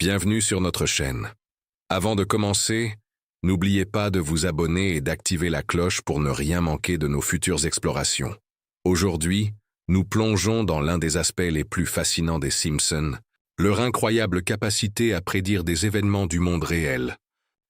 Bienvenue sur notre chaîne. Avant de commencer, n'oubliez pas de vous abonner et d'activer la cloche pour ne rien manquer de nos futures explorations. Aujourd'hui, nous plongeons dans l'un des aspects les plus fascinants des Simpsons, leur incroyable capacité à prédire des événements du monde réel.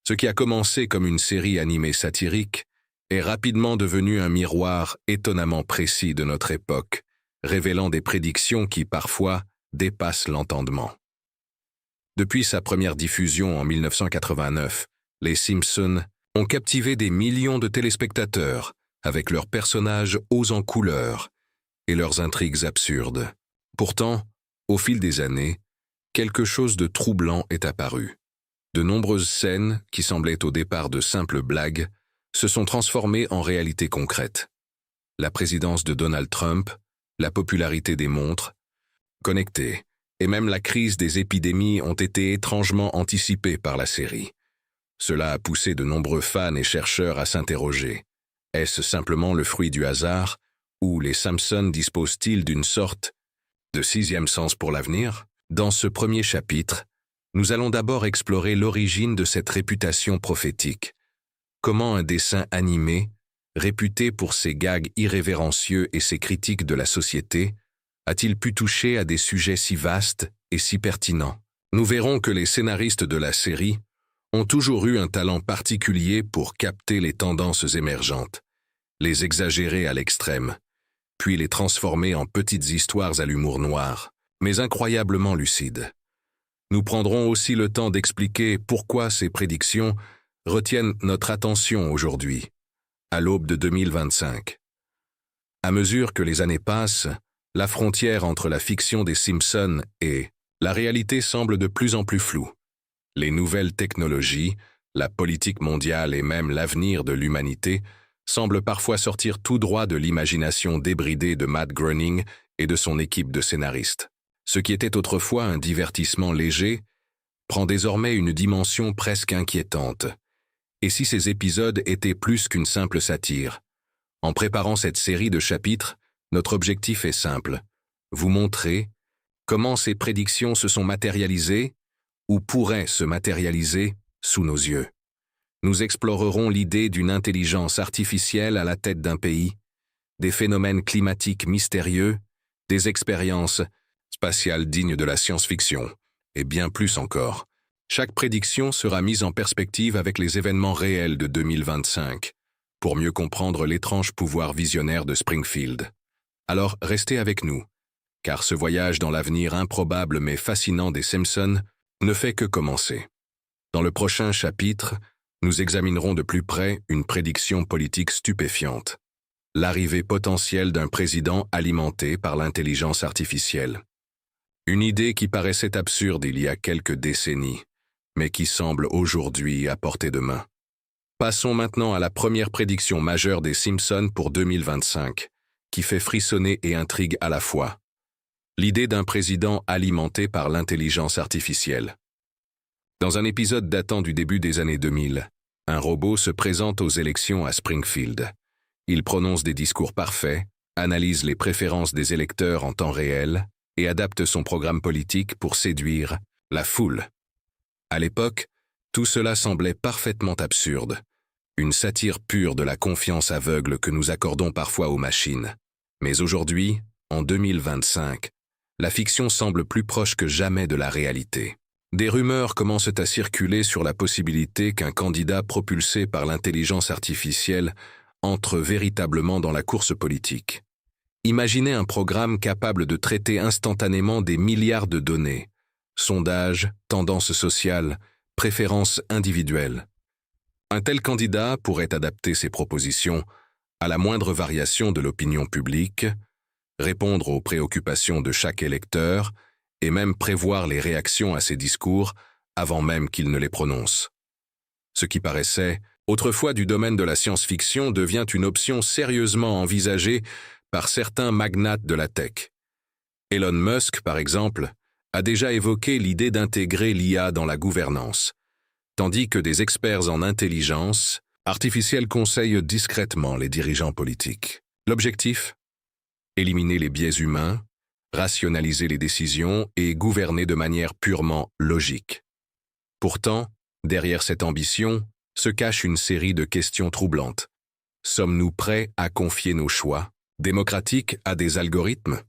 Ce qui a commencé comme une série animée satirique est rapidement devenu un miroir étonnamment précis de notre époque, révélant des prédictions qui, parfois, dépassent l'entendement. Depuis sa première diffusion en 1989, les Simpsons ont captivé des millions de téléspectateurs avec leurs personnages hauts en couleur et leurs intrigues absurdes. Pourtant, au fil des années, quelque chose de troublant est apparu. De nombreuses scènes, qui semblaient au départ de simples blagues, se sont transformées en réalité concrète. La présidence de Donald Trump, la popularité des montres connectées, et même la crise des épidémies ont été étrangement anticipées par la série. Cela a poussé de nombreux fans et chercheurs à s'interroger. Est-ce simplement le fruit du hasard, ou les Simpsons disposent-ils d'une sorte de sixième sens pour l'avenir? Dans ce premier chapitre, nous allons d'abord explorer l'origine de cette réputation prophétique. Comment un dessin animé, réputé pour ses gags irrévérencieux et ses critiques de la société, a-t-il pu toucher à des sujets si vastes et si pertinents? Nous verrons que les scénaristes de la série ont toujours eu un talent particulier pour capter les tendances émergentes, les exagérer à l'extrême, puis les transformer en petites histoires à l'humour noir, mais incroyablement lucides. Nous prendrons aussi le temps d'expliquer pourquoi ces prédictions retiennent notre attention aujourd'hui, à l'aube de 2025. À mesure que les années passent, la frontière entre la fiction des Simpsons et la réalité semble de plus en plus floue. Les nouvelles technologies, la politique mondiale et même l'avenir de l'humanité semblent parfois sortir tout droit de l'imagination débridée de Matt Groening et de son équipe de scénaristes. Ce qui était autrefois un divertissement léger prend désormais une dimension presque inquiétante. Et si ces épisodes étaient plus qu'une simple satire? En préparant cette série de chapitres, notre objectif est simple, vous montrer comment ces prédictions se sont matérialisées ou pourraient se matérialiser sous nos yeux. Nous explorerons l'idée d'une intelligence artificielle à la tête d'un pays, des phénomènes climatiques mystérieux, des expériences spatiales dignes de la science-fiction, et bien plus encore. Chaque prédiction sera mise en perspective avec les événements réels de 2025, pour mieux comprendre l'étrange pouvoir visionnaire de Springfield. Alors restez avec nous, car ce voyage dans l'avenir improbable mais fascinant des Simpsons ne fait que commencer. Dans le prochain chapitre, nous examinerons de plus près une prédiction politique stupéfiante, l'arrivée potentielle d'un président alimenté par l'intelligence artificielle. Une idée qui paraissait absurde il y a quelques décennies, mais qui semble aujourd'hui à portée de main. Passons maintenant à la première prédiction majeure des Simpsons pour 2025, qui fait frissonner et intrigue à la fois. L'idée d'un président alimenté par l'intelligence artificielle. Dans un épisode datant du début des années 2000, un robot se présente aux élections à Springfield. Il prononce des discours parfaits, analyse les préférences des électeurs en temps réel et adapte son programme politique pour séduire la foule. À l'époque, tout cela semblait parfaitement absurde, une satire pure de la confiance aveugle que nous accordons parfois aux machines. Mais aujourd'hui, en 2025, la fiction semble plus proche que jamais de la réalité. Des rumeurs commencent à circuler sur la possibilité qu'un candidat propulsé par l'intelligence artificielle entre véritablement dans la course politique. Imaginez un programme capable de traiter instantanément des milliards de données, sondages, tendances sociales, préférences individuelles. Un tel candidat pourrait adapter ses propositions à la moindre variation de l'opinion publique, répondre aux préoccupations de chaque électeur et même prévoir les réactions à ses discours avant même qu'il ne les prononce. Ce qui paraissait autrefois du domaine de la science-fiction devient une option sérieusement envisagée par certains magnates de la tech. Elon Musk, par exemple, a déjà évoqué l'idée d'intégrer l'IA dans la gouvernance, tandis que des experts en intelligence artificielle conseillent discrètement les dirigeants politiques. L'objectif? Éliminer les biais humains, rationaliser les décisions et gouverner de manière purement logique. Pourtant, derrière cette ambition, se cache une série de questions troublantes. Sommes-nous prêts à confier nos choix démocratiques à des algorithmes?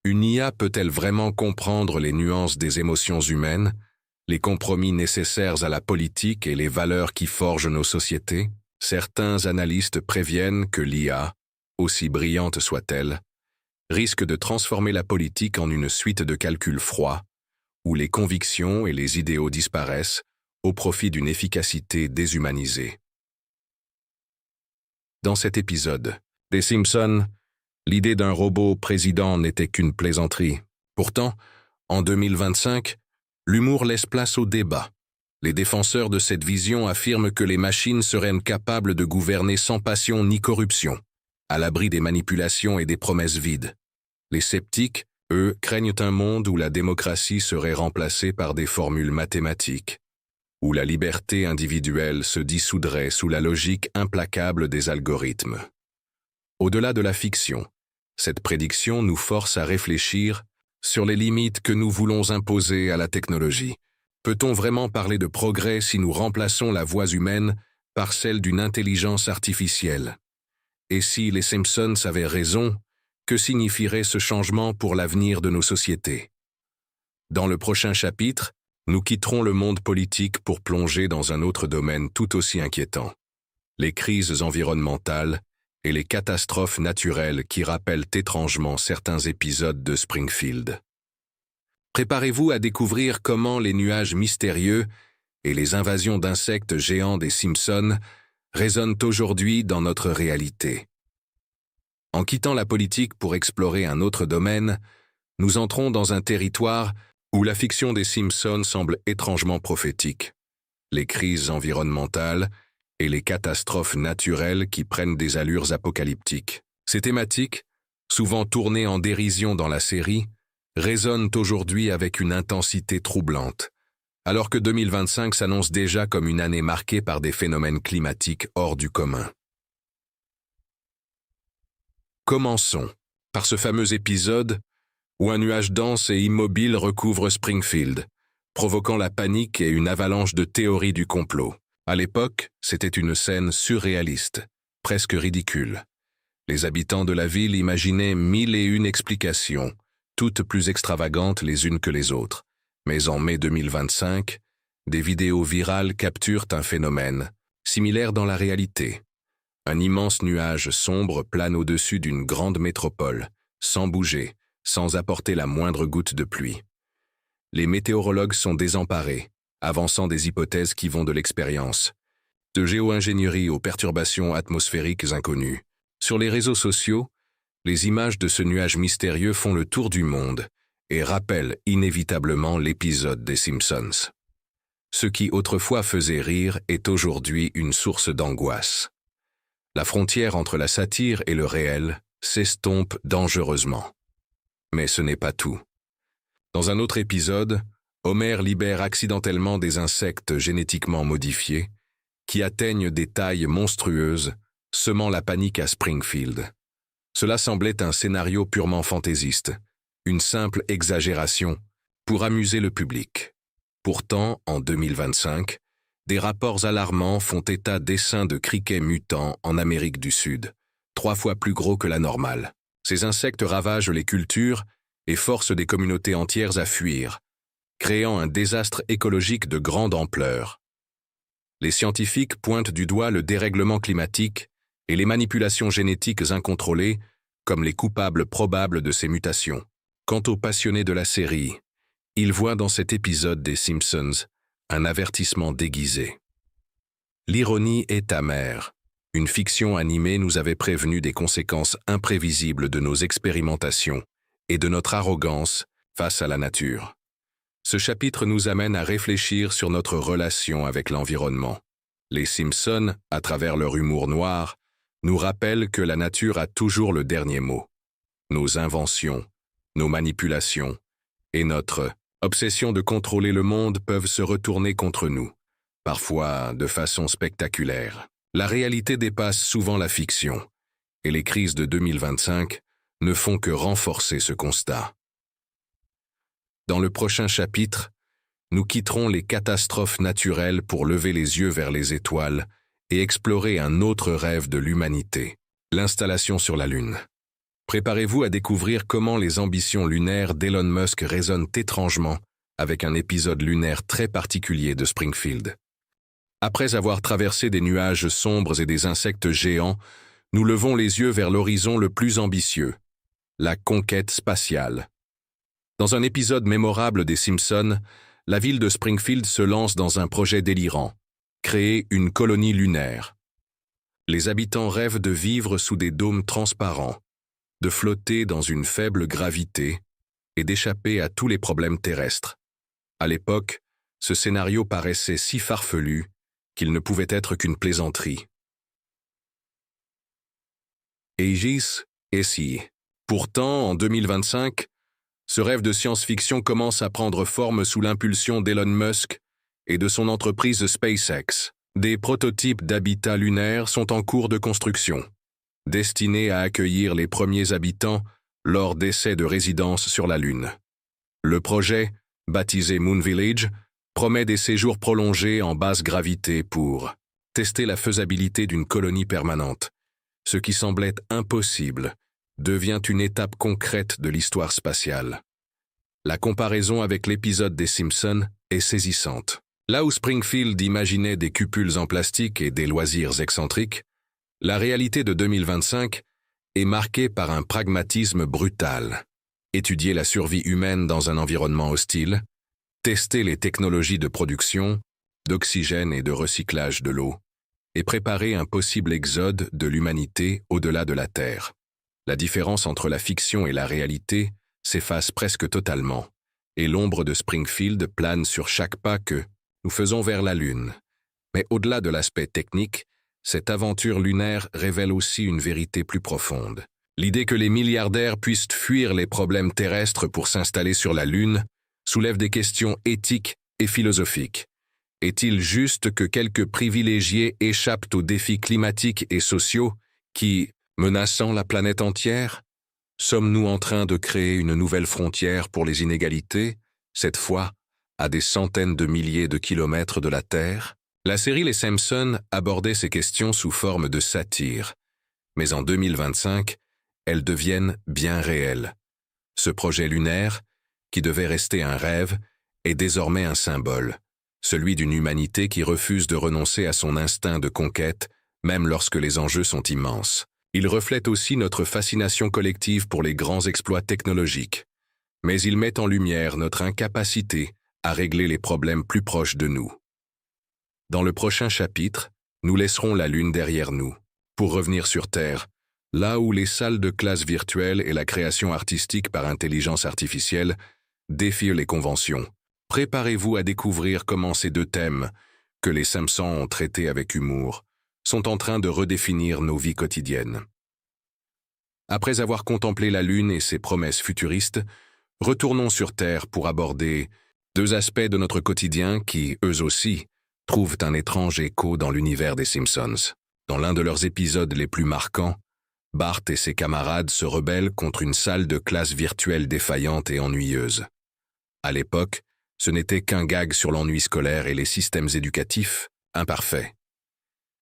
Une IA peut-elle vraiment comprendre les nuances des émotions humaines, les compromis nécessaires à la politique et les valeurs qui forgent nos sociétés? Certains analystes préviennent que l'IA, aussi brillante soit-elle, risque de transformer la politique en une suite de calculs froids, où les convictions et les idéaux disparaissent au profit d'une efficacité déshumanisée. Dans cet épisode des Simpsons, l'idée d'un robot président n'était qu'une plaisanterie. Pourtant, en 2025, l'humour laisse place au débat. Les défenseurs de cette vision affirment que les machines seraient capables de gouverner sans passion ni corruption, à l'abri des manipulations et des promesses vides. Les sceptiques, eux, craignent un monde où la démocratie serait remplacée par des formules mathématiques, où la liberté individuelle se dissoudrait sous la logique implacable des algorithmes. Au-delà de la fiction, cette prédiction nous force à réfléchir sur les limites que nous voulons imposer à la technologie. Peut-on vraiment parler de progrès si nous remplaçons la voix humaine par celle d'une intelligence artificielle? Et si les Simpsons avaient raison, que signifierait ce changement pour l'avenir de nos sociétés? Dans le prochain chapitre, nous quitterons le monde politique pour plonger dans un autre domaine tout aussi inquiétant: les crises environnementales et les catastrophes naturelles qui rappellent étrangement certains épisodes de Springfield. Préparez-vous à découvrir comment les nuages mystérieux et les invasions d'insectes géants des Simpsons résonnent aujourd'hui dans notre réalité. En quittant la politique pour explorer un autre domaine, nous entrons dans un territoire où la fiction des Simpsons semble étrangement prophétique. Les crises environnementales et les catastrophes naturelles qui prennent des allures apocalyptiques. Ces thématiques, souvent tournées en dérision dans la série, résonnent aujourd'hui avec une intensité troublante, alors que 2025 s'annonce déjà comme une année marquée par des phénomènes climatiques hors du commun. Commençons par ce fameux épisode où un nuage dense et immobile recouvre Springfield, provoquant la panique et une avalanche de théories du complot. À l'époque, c'était une scène surréaliste, presque ridicule. Les habitants de la ville imaginaient 1001 explications, toutes plus extravagantes les unes que les autres. Mais en mai 2025, des vidéos virales capturent un phénomène, similaire dans la réalité. Un immense nuage sombre plane au-dessus d'une grande métropole, sans bouger, sans apporter la moindre goutte de pluie. Les météorologues sont désemparés, avançant des hypothèses qui vont de l'expérience, de géo-ingénierie aux perturbations atmosphériques inconnues. Sur les réseaux sociaux, les images de ce nuage mystérieux font le tour du monde et rappellent inévitablement l'épisode des Simpsons. Ce qui autrefois faisait rire est aujourd'hui une source d'angoisse. La frontière entre la satire et le réel s'estompe dangereusement. Mais ce n'est pas tout. Dans un autre épisode, Homer libère accidentellement des insectes génétiquement modifiés qui atteignent des tailles monstrueuses, semant la panique à Springfield. Cela semblait un scénario purement fantaisiste, une simple exagération pour amuser le public. Pourtant, en 2025, des rapports alarmants font état d'essaims de criquets mutants en Amérique du Sud, 3 fois plus gros que la normale. Ces insectes ravagent les cultures et forcent des communautés entières à fuir, créant un désastre écologique de grande ampleur. Les scientifiques pointent du doigt le dérèglement climatique et les manipulations génétiques incontrôlées comme les coupables probables de ces mutations. Quant aux passionnés de la série, ils voient dans cet épisode des Simpsons un avertissement déguisé. L'ironie est amère. Une fiction animée nous avait prévenu des conséquences imprévisibles de nos expérimentations et de notre arrogance face à la nature. Ce chapitre nous amène à réfléchir sur notre relation avec l'environnement. Les Simpsons, à travers leur humour noir, nous rappellent que la nature a toujours le dernier mot. Nos inventions, nos manipulations et notre obsession de contrôler le monde peuvent se retourner contre nous, parfois de façon spectaculaire. La réalité dépasse souvent la fiction, et les crises de 2025 ne font que renforcer ce constat. Dans le prochain chapitre, nous quitterons les catastrophes naturelles pour lever les yeux vers les étoiles et explorer un autre rêve de l'humanité, l'installation sur la Lune. Préparez-vous à découvrir comment les ambitions lunaires d'Elon Musk résonnent étrangement avec un épisode lunaire très particulier de Springfield. Après avoir traversé des nuages sombres et des insectes géants, nous levons les yeux vers l'horizon le plus ambitieux, la conquête spatiale. Dans un épisode mémorable des Simpsons, la ville de Springfield se lance dans un projet délirant, créer une colonie lunaire. Les habitants rêvent de vivre sous des dômes transparents, de flotter dans une faible gravité et d'échapper à tous les problèmes terrestres. À l'époque, ce scénario paraissait si farfelu qu'il ne pouvait être qu'une plaisanterie. Aegis SI. Pourtant, en 2025, ce rêve de science-fiction commence à prendre forme sous l'impulsion d'Elon Musk et de son entreprise SpaceX. Des prototypes d'habitats lunaires sont en cours de construction, destinés à accueillir les premiers habitants lors d'essais de résidence sur la Lune. Le projet, baptisé Moon Village, promet des séjours prolongés en basse gravité pour tester la faisabilité d'une colonie permanente. Ce qui semblait impossible devient une étape concrète de l'histoire spatiale. La comparaison avec l'épisode des Simpsons est saisissante. Là où Springfield imaginait des cupules en plastique et des loisirs excentriques, la réalité de 2025 est marquée par un pragmatisme brutal. Étudier la survie humaine dans un environnement hostile, tester les technologies de production, d'oxygène et de recyclage de l'eau, et préparer un possible exode de l'humanité au-delà de la Terre. La différence entre la fiction et la réalité s'efface presque totalement, et l'ombre de Springfield plane sur chaque pas que nous faisons vers la Lune. Mais au-delà de l'aspect technique, cette aventure lunaire révèle aussi une vérité plus profonde. L'idée que les milliardaires puissent fuir les problèmes terrestres pour s'installer sur la Lune soulève des questions éthiques et philosophiques. Est-il juste que quelques privilégiés échappent aux défis climatiques et sociaux qui, menaçant la planète entière, sommes-nous en train de créer une nouvelle frontière pour les inégalités, cette fois à des centaines de milliers de kilomètres de la Terre? La série Les Simpsons abordait ces questions sous forme de satire, mais en 2025, elles deviennent bien réelles. Ce projet lunaire, qui devait rester un rêve, est désormais un symbole, celui d'une humanité qui refuse de renoncer à son instinct de conquête, même lorsque les enjeux sont immenses. Il reflète aussi notre fascination collective pour les grands exploits technologiques, mais il met en lumière notre incapacité à régler les problèmes plus proches de nous. Dans le prochain chapitre, nous laisserons la Lune derrière nous, pour revenir sur Terre, là où les salles de classe virtuelles et la création artistique par intelligence artificielle défient les conventions. Préparez-vous à découvrir comment ces deux thèmes, que les Simpsons ont traités avec humour, sont en train de redéfinir nos vies quotidiennes. Après avoir contemplé la Lune et ses promesses futuristes, retournons sur Terre pour aborder deux aspects de notre quotidien qui, eux aussi, trouvent un étrange écho dans l'univers des Simpsons. Dans l'un de leurs épisodes les plus marquants, Bart et ses camarades se rebellent contre une salle de classe virtuelle défaillante et ennuyeuse. À l'époque, ce n'était qu'un gag sur l'ennui scolaire et les systèmes éducatifs imparfaits.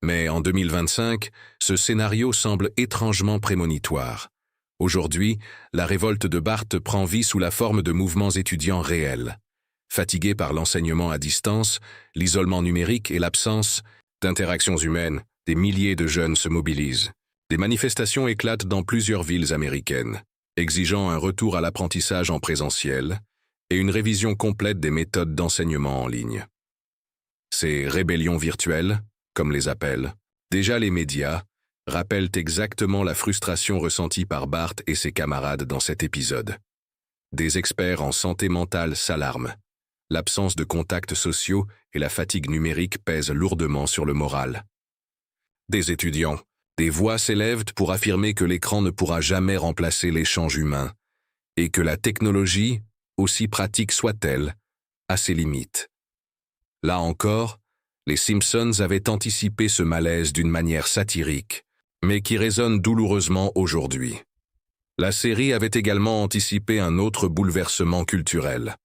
Mais en 2025, ce scénario semble étrangement prémonitoire. Aujourd'hui, la révolte de Bart prend vie sous la forme de mouvements étudiants réels. Fatigués par l'enseignement à distance, l'isolement numérique et l'absence d'interactions humaines, des milliers de jeunes se mobilisent. Des manifestations éclatent dans plusieurs villes américaines, exigeant un retour à l'apprentissage en présentiel et une révision complète des méthodes d'enseignement en ligne. Ces rébellions virtuelles, comme les appellent, déjà les médias, rappellent exactement la frustration ressentie par Bart et ses camarades dans cet épisode. Des experts en santé mentale s'alarment. L'absence de contacts sociaux et la fatigue numérique pèsent lourdement sur le moral. Des étudiants, des voix s'élèvent pour affirmer que l'écran ne pourra jamais remplacer l'échange humain et que la technologie, aussi pratique soit-elle, a ses limites. Là encore, les Simpsons avaient anticipé ce malaise d'une manière satirique, mais qui résonne douloureusement aujourd'hui. La série avait également anticipé un autre bouleversement culturel,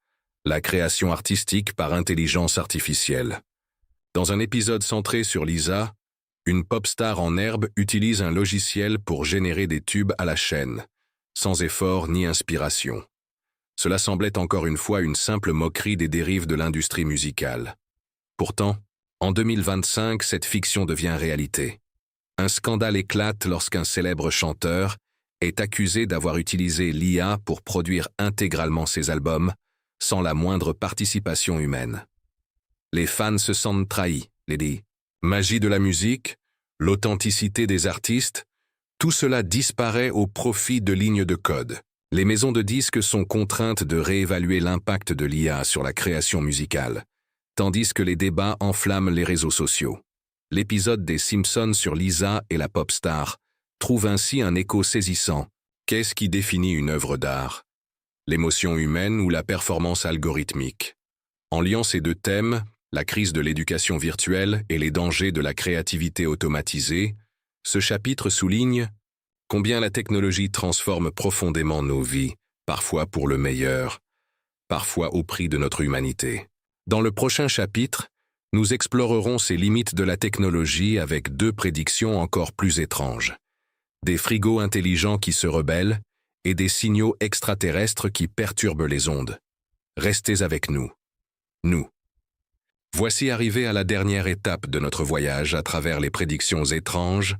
la création artistique par intelligence artificielle. Dans un épisode centré sur Lisa, une pop star en herbe utilise un logiciel pour générer des tubes à la chaîne, sans effort ni inspiration. Cela semblait encore une fois une simple moquerie des dérives de l'industrie musicale. Pourtant, en 2025, cette fiction devient réalité. Un scandale éclate lorsqu'un célèbre chanteur est accusé d'avoir utilisé l'IA pour produire intégralement ses albums, sans la moindre participation humaine. Les fans se sentent trahis, les magie de la musique, l'authenticité des artistes, tout cela disparaît au profit de lignes de code. Les maisons de disques sont contraintes de réévaluer l'impact de l'IA sur la création musicale, tandis que les débats enflamment les réseaux sociaux. L'épisode des Simpsons sur Lisa et la pop star trouve ainsi un écho saisissant. Qu'est-ce qui définit une œuvre d'art? L'émotion humaine ou la performance algorithmique? En liant ces deux thèmes, la crise de l'éducation virtuelle et les dangers de la créativité automatisée, ce chapitre souligne combien la technologie transforme profondément nos vies, parfois pour le meilleur, parfois au prix de notre humanité. Dans le prochain chapitre, nous explorerons ces limites de la technologie avec deux prédictions encore plus étranges. Des frigos intelligents qui se rebellent et des signaux extraterrestres qui perturbent les ondes. Restez avec nous. Nous. Voici arrivé à la dernière étape de notre voyage à travers les prédictions étranges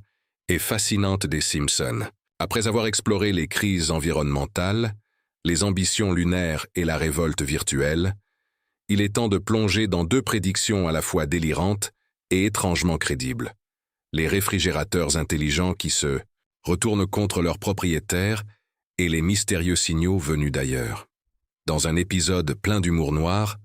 et fascinantes des Simpsons. Après avoir exploré les crises environnementales, les ambitions lunaires et la révolte virtuelle, il est temps de plonger dans deux prédictions à la fois délirantes et étrangement crédibles. Les réfrigérateurs intelligents qui se retournent contre leurs propriétaires et les mystérieux signaux venus d'ailleurs. Dans un épisode plein d'humour noir,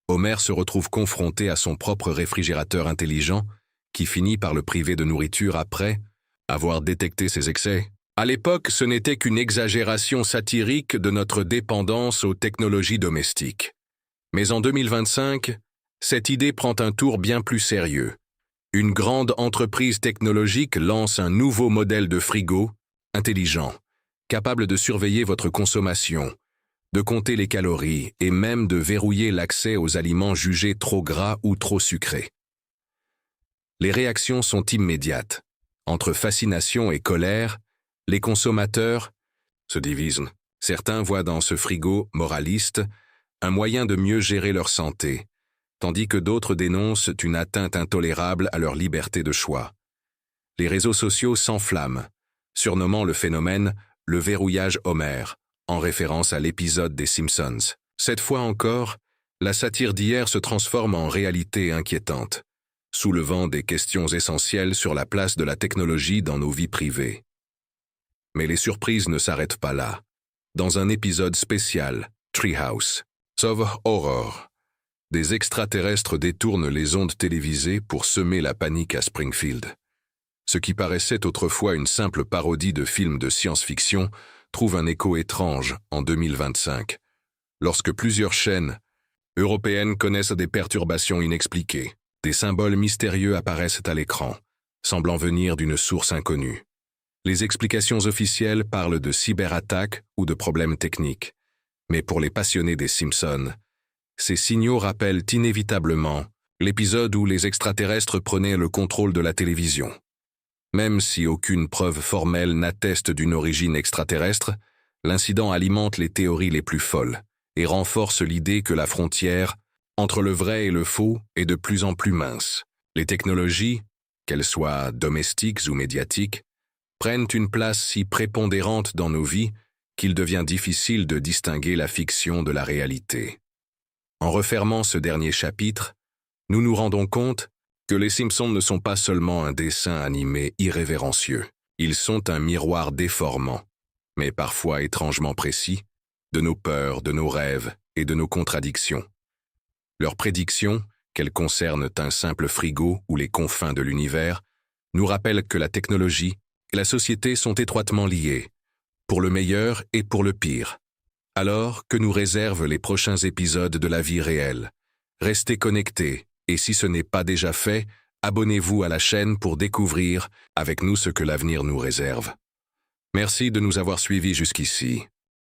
Homer se retrouve confronté à son propre réfrigérateur intelligent qui finit par le priver de nourriture après avoir détecté ses excès. À l'époque, ce n'était qu'une exagération satirique de notre dépendance aux technologies domestiques. Mais en 2025, cette idée prend un tour bien plus sérieux. Une grande entreprise technologique lance un nouveau modèle de frigo, intelligent, capable de surveiller votre consommation, de compter les calories et même de verrouiller l'accès aux aliments jugés trop gras ou trop sucrés. Les réactions sont immédiates. Entre fascination et colère, les consommateurs se divisent. Certains voient dans ce frigo moraliste un moyen de mieux gérer leur santé, tandis que d'autres dénoncent une atteinte intolérable à leur liberté de choix. Les réseaux sociaux s'enflamment, surnommant le phénomène le verrouillage Homer, en référence à l'épisode des Simpsons. Cette fois encore, la satire d'hier se transforme en réalité inquiétante, soulevant des questions essentielles sur la place de la technologie dans nos vies privées. Mais les surprises ne s'arrêtent pas là. Dans un épisode spécial, Treehouse of Horror, des extraterrestres détournent les ondes télévisées pour semer la panique à Springfield. Ce qui paraissait autrefois une simple parodie de film de science-fiction trouve un écho étrange en 2025, lorsque plusieurs chaînes européennes connaissent des perturbations inexpliquées. Des symboles mystérieux apparaissent à l'écran, semblant venir d'une source inconnue. Les explications officielles parlent de cyberattaques ou de problèmes techniques, mais pour les passionnés des Simpsons, ces signaux rappellent inévitablement l'épisode où les extraterrestres prenaient le contrôle de la télévision. Même si aucune preuve formelle n'atteste d'une origine extraterrestre, l'incident alimente les théories les plus folles et renforce l'idée que la frontière entre le vrai et le faux est de plus en plus mince. Les technologies, qu'elles soient domestiques ou médiatiques, prennent une place si prépondérante dans nos vies qu'il devient difficile de distinguer la fiction de la réalité. En refermant ce dernier chapitre, nous nous rendons compte que les Simpsons ne sont pas seulement un dessin animé irrévérencieux. Ils sont un miroir déformant, mais parfois étrangement précis, de nos peurs, de nos rêves et de nos contradictions. Leurs prédictions, qu'elles concernent un simple frigo ou les confins de l'univers, nous rappellent que la technologie et la société sont étroitement liées, pour le meilleur et pour le pire. Alors que nous réservent les prochains épisodes de la vie réelle. Restez connectés, et si ce n'est pas déjà fait, abonnez-vous à la chaîne pour découvrir avec nous ce que l'avenir nous réserve. Merci de nous avoir suivis jusqu'ici.